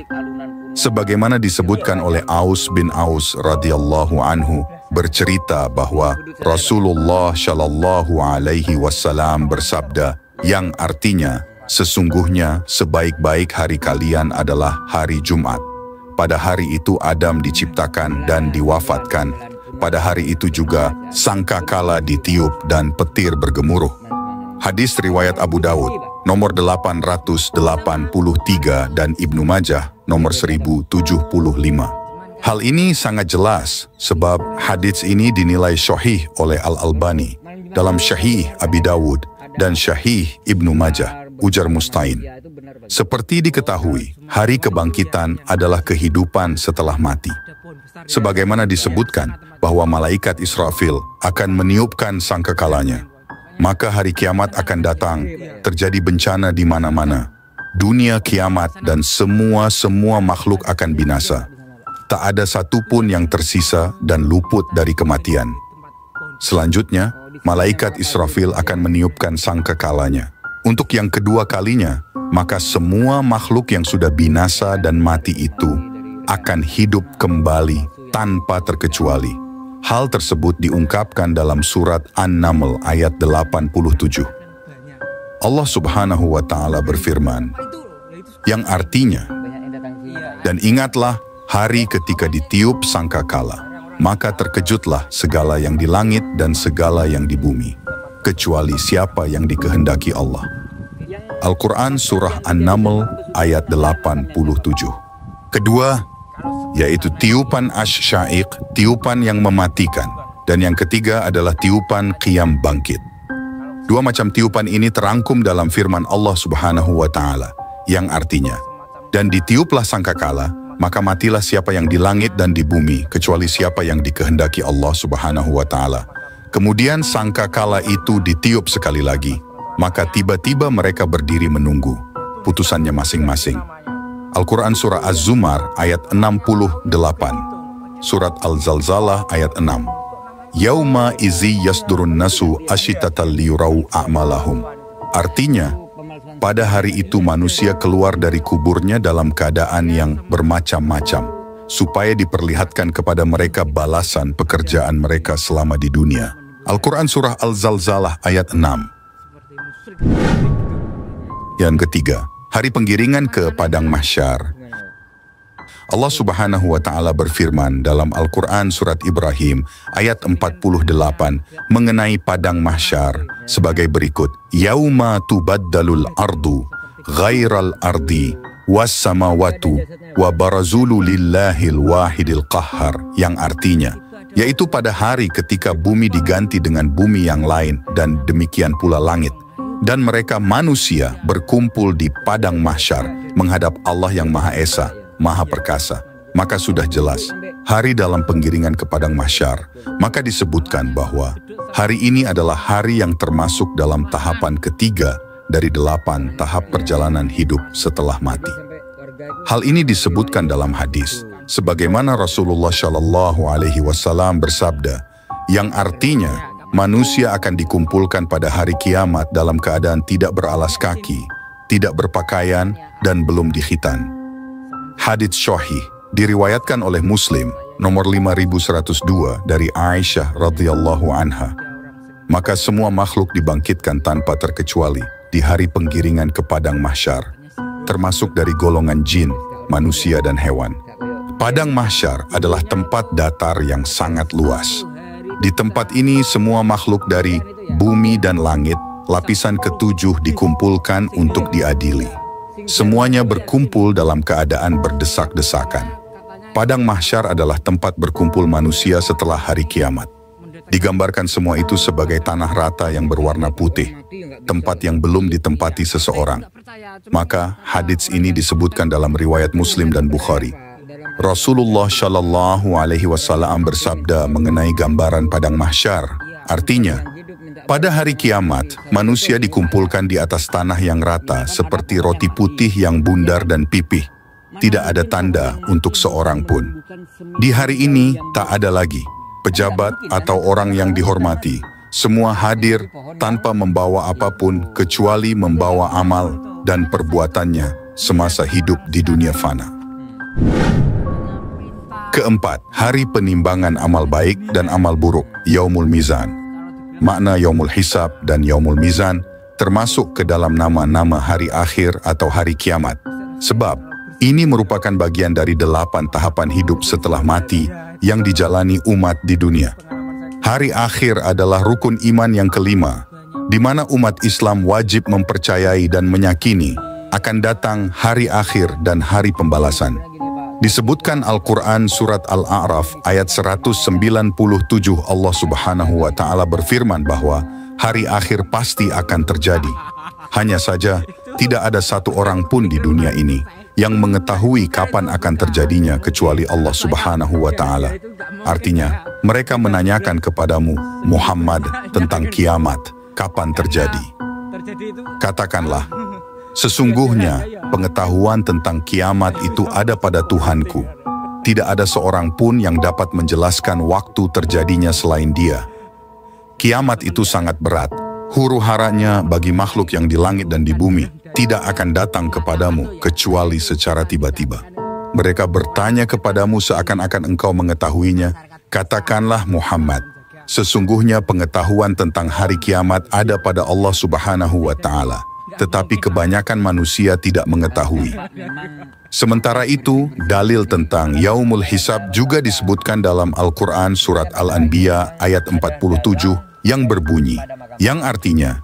Sebagaimana disebutkan oleh Aus bin Aus radhiyallahu anhu, bercerita bahwa Rasulullah Shallallahu Alaihi Wasallam bersabda, yang artinya, sesungguhnya sebaik-baik hari kalian adalah hari Jumat. Pada hari itu Adam diciptakan dan diwafatkan. Pada hari itu juga sangkakala ditiup dan petir bergemuruh. Hadis riwayat Abu Dawud, nomor 883 dan Ibnu Majah, nomor 1075. Hal ini sangat jelas sebab hadits ini dinilai sahih oleh Al-Albani dalam Syahih Abi Dawud dan Syahih Ibnu Majah, ujar Mustain. Seperti diketahui, hari kebangkitan adalah kehidupan setelah mati. Sebagaimana disebutkan bahwa malaikat Israfil akan meniupkan sangkakalanya. Maka hari kiamat akan datang, terjadi bencana di mana-mana. Dunia kiamat dan semua makhluk akan binasa. Tak ada satupun yang tersisa dan luput dari kematian. Selanjutnya, malaikat Israfil akan meniupkan sangkakalanya. Untuk yang kedua kalinya, maka semua makhluk yang sudah binasa dan mati itu akan hidup kembali tanpa terkecuali. Hal tersebut diungkapkan dalam surat An-Naml ayat 87. Allah Subhanahu wa Ta'ala berfirman, yang artinya, dan ingatlah hari ketika ditiup sangkakala, maka terkejutlah segala yang di langit dan segala yang di bumi, kecuali siapa yang dikehendaki Allah. Al-Quran Surah An-Naml ayat 87. Kedua, yaitu tiupan asy-sya'iq, tiupan yang mematikan. Dan yang ketiga adalah tiupan qiyam bangkit. Dua macam tiupan ini terangkum dalam firman Allah Subhanahu wa Ta'ala, yang artinya, dan ditiuplah sangkakala, maka matilah siapa yang di langit dan di bumi, kecuali siapa yang dikehendaki Allah Subhanahu wa Ta'ala. Kemudian sangkakala itu ditiup sekali lagi, maka tiba-tiba mereka berdiri menunggu putusannya masing-masing. Al-Quran Surah Az-Zumar ayat 68, Surat Al-Zalzalah ayat 6. Yauma izi yasdurun nasu asyitatal liyurau a'malahum. Artinya, pada hari itu manusia keluar dari kuburnya dalam keadaan yang bermacam-macam, supaya diperlihatkan kepada mereka balasan pekerjaan mereka selama di dunia. Al-Quran Surah Al-Zalzalah ayat 6. Yang ketiga, hari penggiringan ke padang mahsyar. Allah Subhanahu wa Ta'ala berfirman dalam Al-Quran Surat Ibrahim ayat 48 mengenai padang mahsyar sebagai berikut. Yauma tubaddalul ardu ghairal ardi was samawatu wa barazulu lillahil wahidil qahhar, yang artinya, yaitu pada hari ketika bumi diganti dengan bumi yang lain dan demikian pula langit. Dan mereka manusia berkumpul di padang mahsyar menghadap Allah yang Maha Esa, Maha Perkasa. Maka sudah jelas, hari dalam penggiringan ke padang mahsyar. Maka disebutkan bahwa hari ini adalah hari yang termasuk dalam tahapan ketiga dari 8 tahap perjalanan hidup setelah mati. Hal ini disebutkan dalam hadis, sebagaimana Rasulullah Shallallahu Alaihi Wasallam bersabda, yang artinya, manusia akan dikumpulkan pada hari kiamat dalam keadaan tidak beralas kaki, tidak berpakaian, dan belum dikhitan. Hadits Sahih diriwayatkan oleh Muslim nomor 5102 dari Aisyah radhiyallahu anha. Maka semua makhluk dibangkitkan tanpa terkecuali di hari penggiringan ke padang mahsyar, termasuk dari golongan jin, manusia, dan hewan. Padang mahsyar adalah tempat datar yang sangat luas. Di tempat ini semua makhluk dari bumi dan langit, lapisan ketujuh dikumpulkan untuk diadili. Semuanya berkumpul dalam keadaan berdesak-desakan. Padang mahsyar adalah tempat berkumpul manusia setelah hari kiamat. Digambarkan semua itu sebagai tanah rata yang berwarna putih, tempat yang belum ditempati seseorang. Maka hadits ini disebutkan dalam riwayat Muslim dan Bukhari. Rasulullah Shallallahu Alaihi Wasallam bersabda mengenai gambaran padang mahsyar. Artinya, pada hari kiamat, manusia dikumpulkan di atas tanah yang rata seperti roti putih yang bundar dan pipih. tidak ada tanda untuk seorang pun. Di hari ini tak ada lagi pejabat atau orang yang dihormati. Semua hadir tanpa membawa apapun kecuali membawa amal dan perbuatannya semasa hidup di dunia fana. Keempat, hari penimbangan amal baik dan amal buruk, Yaumul Mizan. Makna Yaumul Hisab dan Yaumul Mizan termasuk ke dalam nama-nama hari akhir atau hari kiamat. Sebab ini merupakan bagian dari 8 tahapan hidup setelah mati yang dijalani umat di dunia. Hari akhir adalah rukun iman yang kelima, di mana umat Islam wajib mempercayai dan meyakini akan datang hari akhir dan hari pembalasan. Disebutkan Al-Quran Surat Al-A'raf ayat 197 Allah Subhanahu wa Ta'ala berfirman bahwa hari akhir pasti akan terjadi. Hanya saja tidak ada satu orang pun di dunia ini yang mengetahui kapan akan terjadinya kecuali Allah Subhanahu wa Ta'ala. Artinya, mereka menanyakan kepadamu, Muhammad, tentang kiamat, kapan terjadi? Katakanlah, sesungguhnya pengetahuan tentang kiamat itu ada pada Tuhanku. Tidak ada seorang pun yang dapat menjelaskan waktu terjadinya selain Dia. Kiamat itu sangat berat. Huru-haranya bagi makhluk yang di langit dan di bumi tidak akan datang kepadamu kecuali secara tiba-tiba. Mereka bertanya kepadamu seakan-akan engkau mengetahuinya. Katakanlah Muhammad, sesungguhnya pengetahuan tentang hari kiamat ada pada Allah Subhanahu wa Ta'ala. Tetapi kebanyakan manusia tidak mengetahui. Sementara itu, dalil tentang Yaumul Hisab juga disebutkan dalam Al-Quran Surat Al-Anbiya ayat 47 yang berbunyi, yang artinya,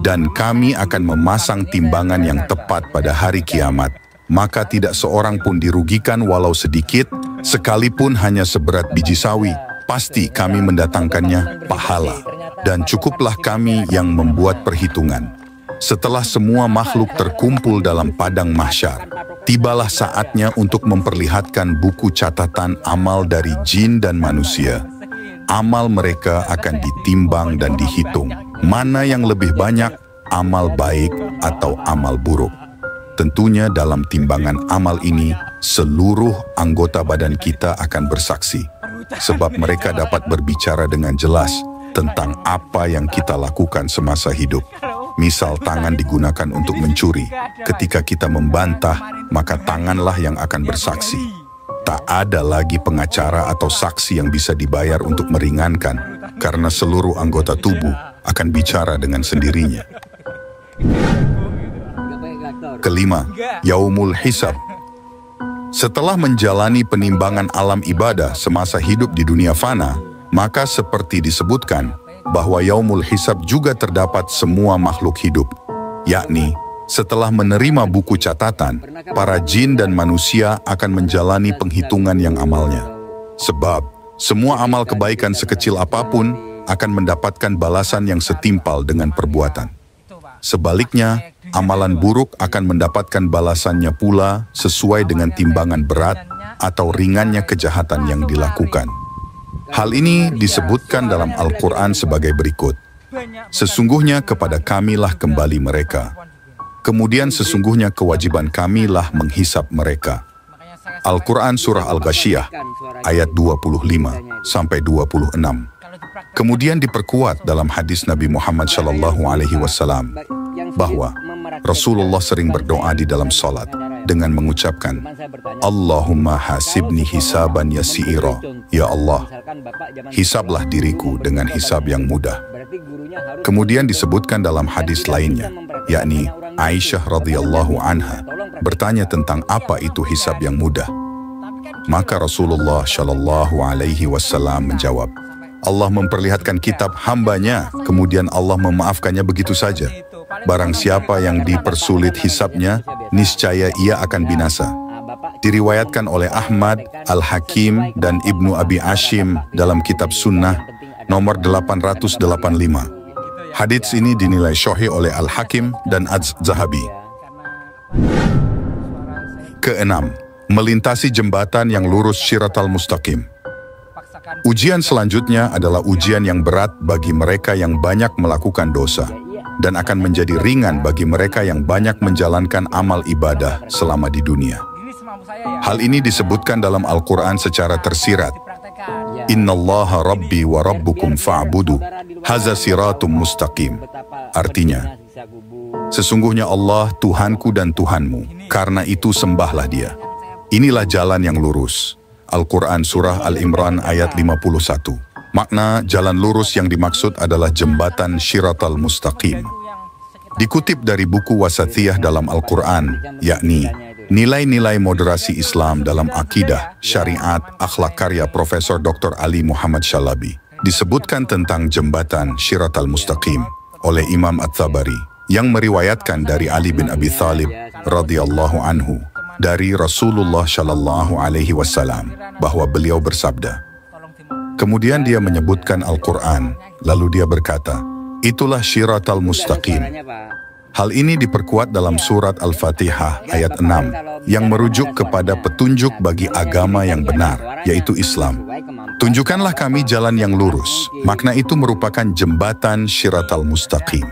dan kami akan memasang timbangan yang tepat pada hari kiamat, maka tidak seorang pun dirugikan walau sedikit, sekalipun hanya seberat biji sawi, pasti kami mendatangkannya pahala, dan cukuplah kami yang membuat perhitungan. Setelah semua makhluk terkumpul dalam padang mahsyar, tibalah saatnya untuk memperlihatkan buku catatan amal dari jin dan manusia. Amal mereka akan ditimbang dan dihitung. Mana yang lebih banyak, amal baik atau amal buruk. Tentunya dalam timbangan amal ini, seluruh anggota badan kita akan bersaksi. Sebab mereka dapat berbicara dengan jelas tentang apa yang kita lakukan semasa hidup. Misal tangan digunakan untuk mencuri. Ketika kita membantah, maka tanganlah yang akan bersaksi. Tak ada lagi pengacara atau saksi yang bisa dibayar untuk meringankan, karena seluruh anggota tubuh akan bicara dengan sendirinya. Kelima, Yaumul Hisab. Setelah menjalani penimbangan alam ibadah semasa hidup di dunia fana, maka seperti disebutkan, bahwa Yaumul Hisab juga terdapat semua makhluk hidup, yakni setelah menerima buku catatan, para jin dan manusia akan menjalani penghitungan yang amalnya. Sebab, semua amal kebaikan sekecil apapun akan mendapatkan balasan yang setimpal dengan perbuatan. Sebaliknya, amalan buruk akan mendapatkan balasannya pula sesuai dengan timbangan berat atau ringannya kejahatan yang dilakukan. Hal ini disebutkan dalam Al-Quran sebagai berikut. Sesungguhnya kepada kamilah kembali mereka. Kemudian sesungguhnya kewajiban kamilah menghisap mereka. Al-Quran Surah Al-Ghasyiyah ayat 25-26. Kemudian diperkuat dalam hadis Nabi Muhammad SAW bahwa Rasulullah sering berdoa di dalam salat dengan mengucapkan, Allahumma hasibni hisaban yasira. Ya Allah, hisablah diriku dengan hisab yang mudah. Kemudian disebutkan dalam hadis lainnya, yakni Aisyah radhiyallahu anha bertanya tentang apa itu hisab yang mudah. Maka Rasulullah shallallahu alaihi wasallam menjawab, Allah memperlihatkan kitab hambanya, kemudian Allah memaafkannya begitu saja. Barang siapa yang dipersulit hisabnya, niscaya ia akan binasa. Diriwayatkan oleh Ahmad, Al-Hakim, dan Ibnu Abi Ashim dalam kitab Sunnah nomor 885. Hadits ini dinilai sahih oleh Al-Hakim dan Az-Zahabi. Keenam, melintasi jembatan yang lurus Shiratal Mustaqim. Ujian selanjutnya adalah ujian yang berat bagi mereka yang banyak melakukan dosa, dan akan menjadi ringan bagi mereka yang banyak menjalankan amal ibadah selama di dunia. Hal ini disebutkan dalam Al-Quran secara tersirat. Innallaha rabbi wa rabbukum fa'budu, haza siratum mustaqim. Artinya, sesungguhnya Allah Tuhanku dan Tuhanmu, karena itu sembahlah Dia. Inilah jalan yang lurus. Al-Quran Surah Al-Imran ayat 51. Makna jalan lurus yang dimaksud adalah jembatan Syiratal Mustaqim. Dikutip dari buku Wasathiyah dalam Al-Quran, yakni Nilai-nilai moderasi Islam dalam akidah, syariat, akhlak karya Profesor Dr. Ali Muhammad Shalabi, disebutkan tentang jembatan Syiratal Mustaqim oleh Imam At-Tabari yang meriwayatkan dari Ali bin Abi Thalib radhiyallahu anhu dari Rasulullah Shallallahu Alaihi Wasallam bahwa beliau bersabda. Kemudian dia menyebutkan Al-Quran, lalu dia berkata, itulah Syiratal Mustaqim. Hal ini diperkuat dalam surat Al-Fatihah ayat 6 yang merujuk kepada petunjuk bagi agama yang benar, yaitu Islam. Tunjukkanlah kami jalan yang lurus. Makna itu merupakan jembatan Syiratal Mustaqim.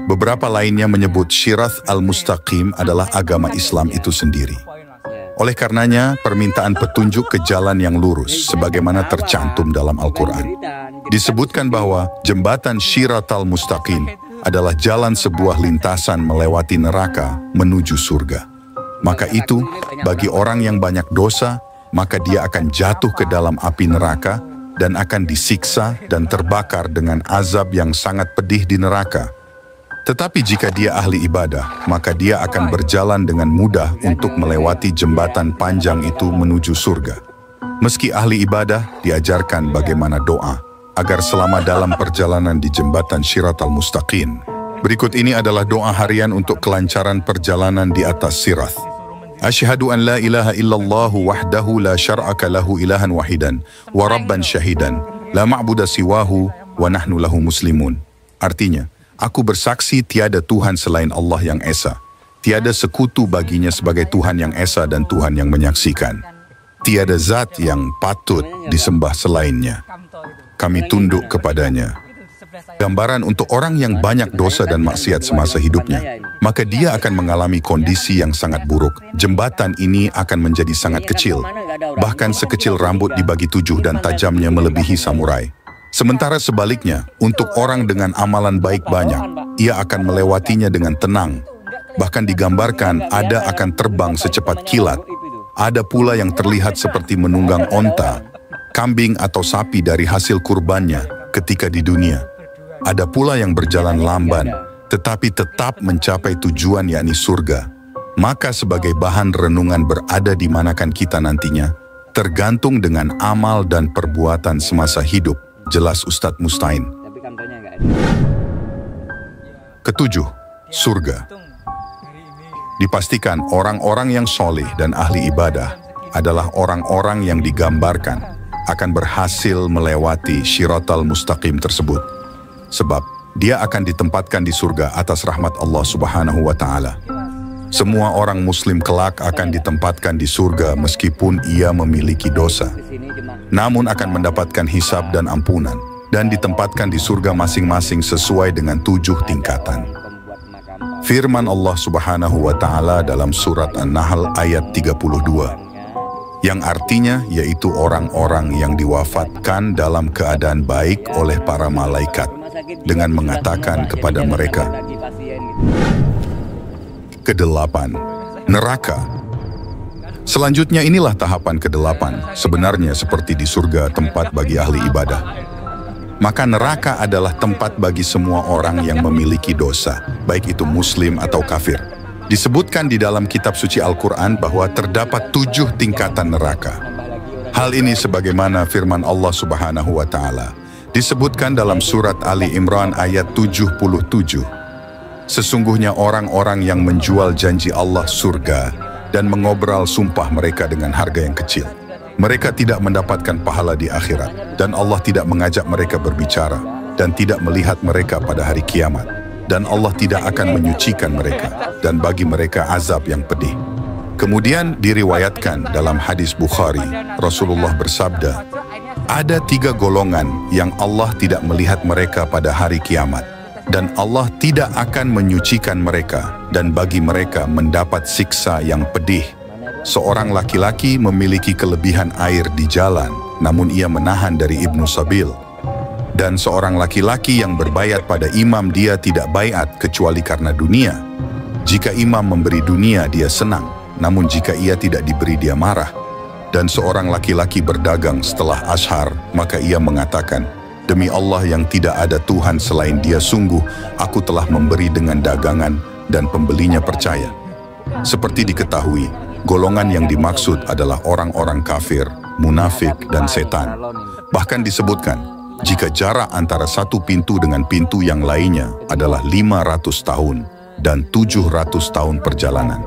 Beberapa lainnya menyebut Syirat al-Mustaqim adalah agama Islam itu sendiri. Oleh karenanya, permintaan petunjuk ke jalan yang lurus sebagaimana tercantum dalam Al-Quran. Disebutkan bahwa jembatan Syiratal Mustaqim adalah jalan sebuah lintasan melewati neraka menuju surga. Maka itu, bagi orang yang banyak dosa, maka dia akan jatuh ke dalam api neraka dan akan disiksa dan terbakar dengan azab yang sangat pedih di neraka. Tetapi jika dia ahli ibadah, maka dia akan berjalan dengan mudah untuk melewati jembatan panjang itu menuju surga. Meski ahli ibadah, diajarkan bagaimana doa agar selama dalam perjalanan di jembatan Syiratal Mustaqim. Berikut ini adalah doa harian untuk kelancaran perjalanan di atas sirat. Asyhadu an la ilaha illallah wahdahu la syar'aka lahu ilahan wahidan wa rabban syahidan la ma'buda siwahu wa nahnu lahu muslimun. Artinya, aku bersaksi tiada Tuhan selain Allah yang Esa. Tiada sekutu baginya sebagai Tuhan yang Esa dan Tuhan yang menyaksikan. Tiada zat yang patut disembah selainnya. Kami tunduk kepadanya. Gambaran untuk orang yang banyak dosa dan maksiat semasa hidupnya, maka dia akan mengalami kondisi yang sangat buruk. Jembatan ini akan menjadi sangat kecil, bahkan sekecil rambut dibagi 7 dan tajamnya melebihi samurai. Sementara sebaliknya, untuk orang dengan amalan baik banyak, ia akan melewatinya dengan tenang. Bahkan digambarkan ada akan terbang secepat kilat. Ada pula yang terlihat seperti menunggang onta, kambing atau sapi dari hasil kurbannya ketika di dunia. Ada pula yang berjalan lamban, tetapi tetap mencapai tujuan yakni surga. Maka sebagai bahan renungan berada di manakan kita nantinya, tergantung dengan amal dan perbuatan semasa hidup, jelas Ustadz Mustain. Ketujuh, surga. Dipastikan orang-orang yang soleh dan ahli ibadah adalah orang-orang yang digambarkan akan berhasil melewati Syiratal Mustaqim tersebut. Sebab dia akan ditempatkan di surga atas rahmat Allah Subhanahu wa Ta'ala. Semua orang Muslim kelak akan ditempatkan di surga meskipun ia memiliki dosa. Namun akan mendapatkan hisab dan ampunan dan ditempatkan di surga masing-masing sesuai dengan 7 tingkatan. Firman Allah Subhanahu wa Ta'ala dalam surat An-Nahl ayat 32, yang artinya yaitu orang-orang yang diwafatkan dalam keadaan baik oleh para malaikat dengan mengatakan kepada mereka. Kedelapan, neraka. Selanjutnya inilah tahapan kedelapan, sebenarnya seperti di surga tempat bagi ahli ibadah. Maka neraka adalah tempat bagi semua orang yang memiliki dosa, baik itu muslim atau kafir. Disebutkan di dalam kitab suci Al-Quran bahwa terdapat 7 tingkatan neraka. Hal ini sebagaimana firman Allah Subhanahu wa Ta'ala disebutkan dalam surat Ali Imran ayat 77. Sesungguhnya orang-orang yang menjual janji Allah surga dan mengobrol sumpah mereka dengan harga yang kecil, mereka tidak mendapatkan pahala di akhirat, dan Allah tidak mengajak mereka berbicara dan tidak melihat mereka pada hari kiamat, dan Allah tidak akan menyucikan mereka, dan bagi mereka azab yang pedih. Kemudian diriwayatkan dalam hadis Bukhari, Rasulullah bersabda, ada 3 golongan yang Allah tidak melihat mereka pada hari kiamat, dan Allah tidak akan menyucikan mereka, dan bagi mereka mendapat siksa yang pedih. seorang laki-laki memiliki kelebihan air di jalan, namun ia menahan dari Ibnu Sabil. Dan seorang laki-laki yang berbayat pada imam, dia tidak bayat kecuali karena dunia. Jika imam memberi dunia, dia senang, namun jika ia tidak diberi, dia marah. Dan seorang laki-laki berdagang setelah ashar, maka ia mengatakan, "Demi Allah yang tidak ada Tuhan selain Dia, sungguh aku telah memberi dengan dagangan dan pembelinya percaya." Seperti diketahui, golongan yang dimaksud adalah orang-orang kafir, munafik, dan setan. Bahkan disebutkan, jika jarak antara satu pintu dengan pintu yang lainnya adalah 500 tahun dan 700 tahun perjalanan.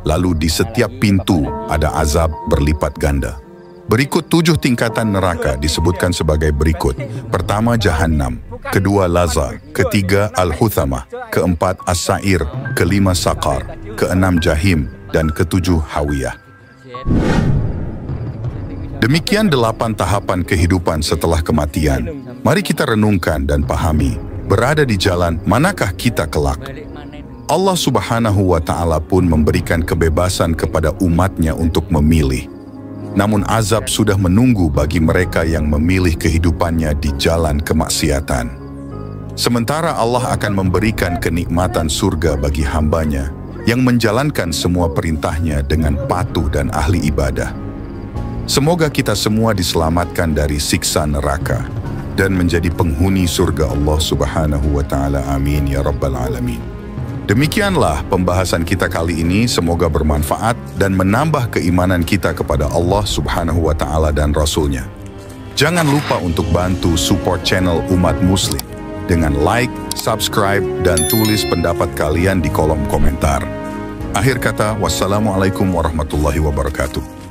Lalu di setiap pintu ada azab berlipat ganda. Berikut 7 tingkatan neraka disebutkan sebagai berikut. Pertama, Jahannam. Kedua, Laza. Ketiga, Al-Huthamah. Keempat, As-Sa'ir. Kelima, Saqar. Keenam, Jahim. Dan ketujuh, Hawiyah. Demikian 8 tahapan kehidupan setelah kematian. Mari kita renungkan dan pahami, berada di jalan manakah kita kelak? Allah Subhanahu wa Ta'ala pun memberikan kebebasan kepada umatnya untuk memilih. Namun azab sudah menunggu bagi mereka yang memilih kehidupannya di jalan kemaksiatan. Sementara Allah akan memberikan kenikmatan surga bagi hambanya yang menjalankan semua perintahnya dengan patuh dan ahli ibadah. Semoga kita semua diselamatkan dari siksa neraka dan menjadi penghuni surga Allah Subhanahu wa Ta'ala. Amin ya Rabbal Alamin. Demikianlah pembahasan kita kali ini, semoga bermanfaat dan menambah keimanan kita kepada Allah Subhanahu wa Ta'ala dan Rasul-Nya. Jangan lupa untuk bantu support channel Umat Muslim dengan like, subscribe, dan tulis pendapat kalian di kolom komentar. Akhir kata, wassalamualaikum warahmatullahi wabarakatuh.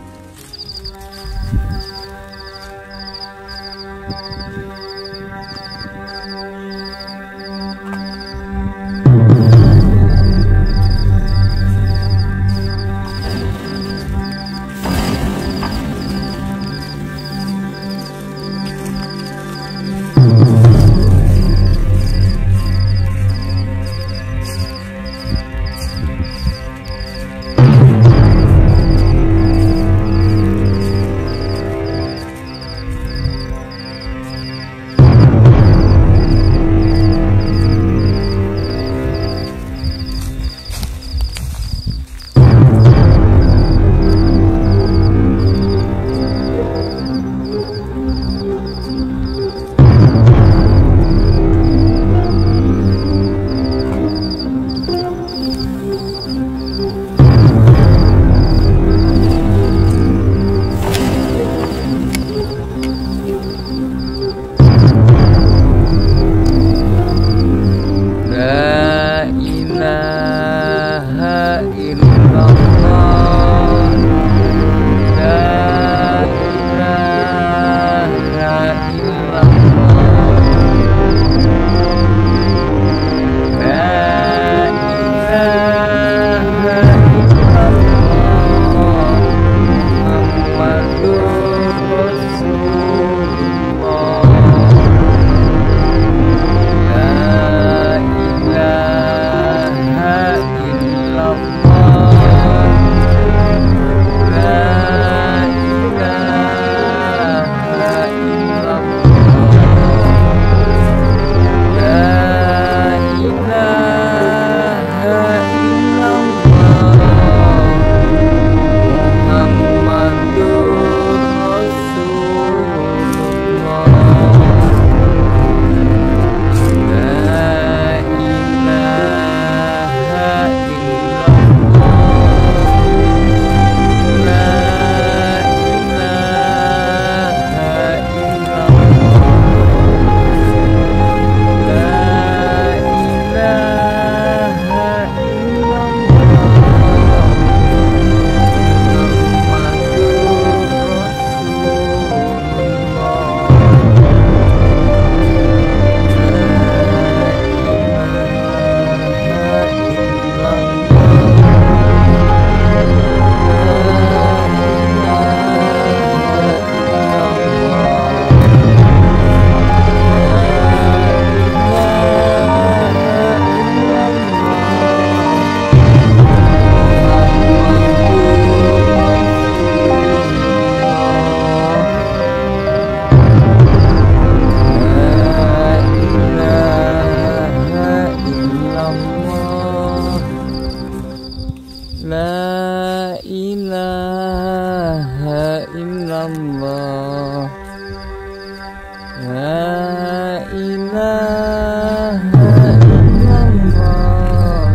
ilaha illallah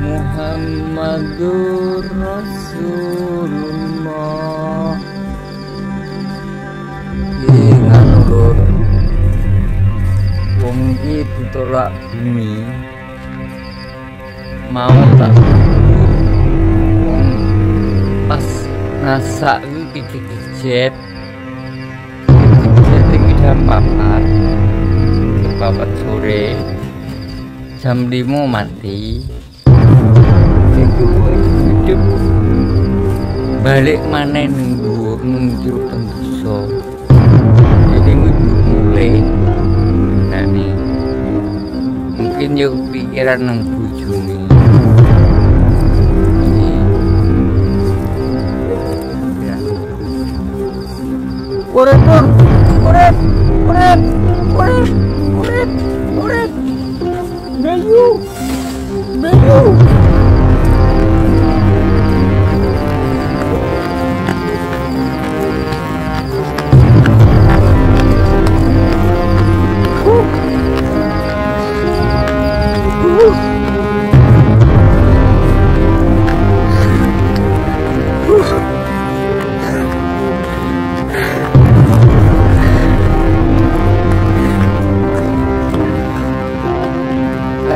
Muhammadur Rasulullah. Ingat lur, wong iki ditolak bumi mau tak wong pas ngasak iki kijet jam 4 sore jam 5 mati itu hidup balik mana nunggu pendoso jadi mulai nah nih mungkin yuk pikiran nang bujuni urip Melayu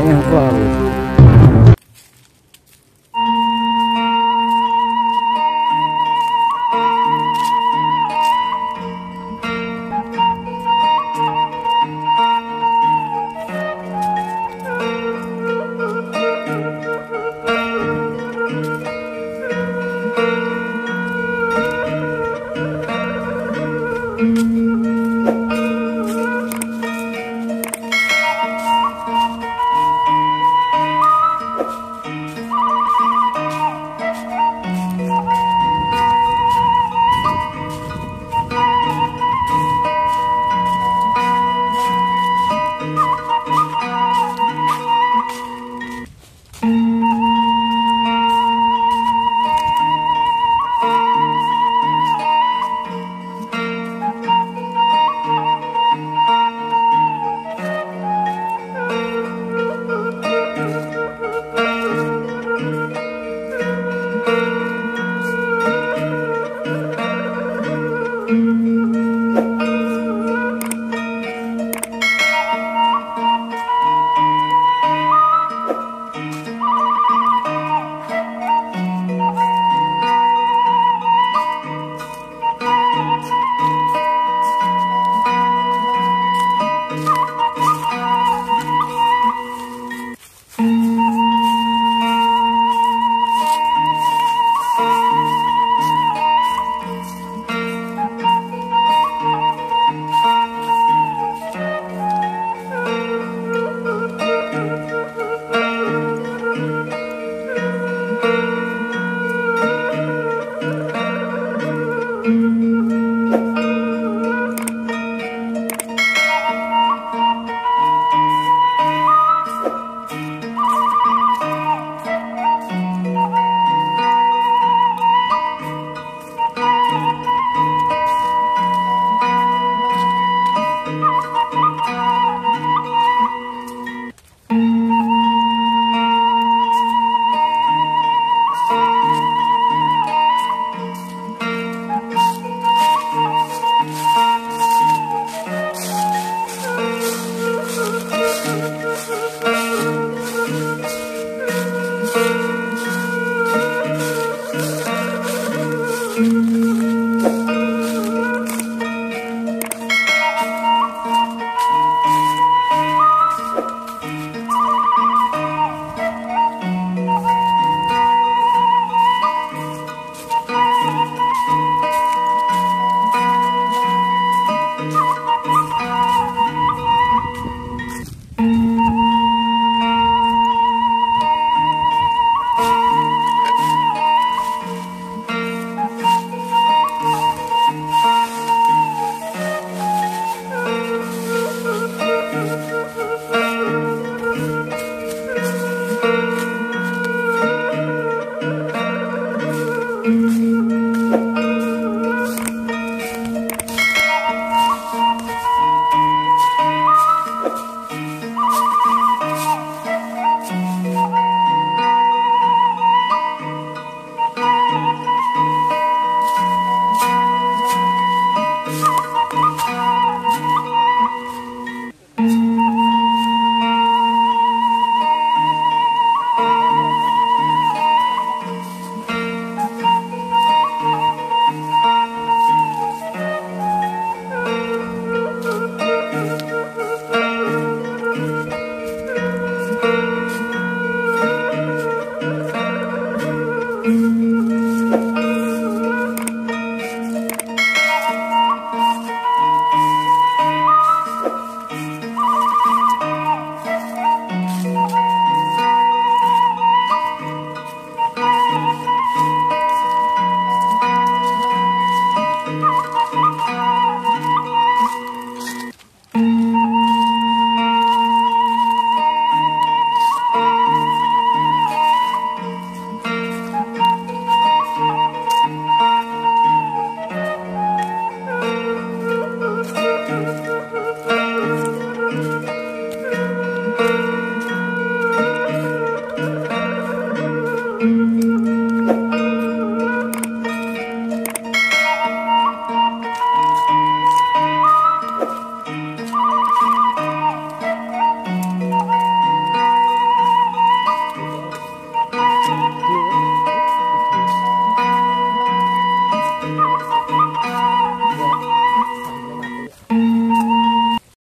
yang kuat.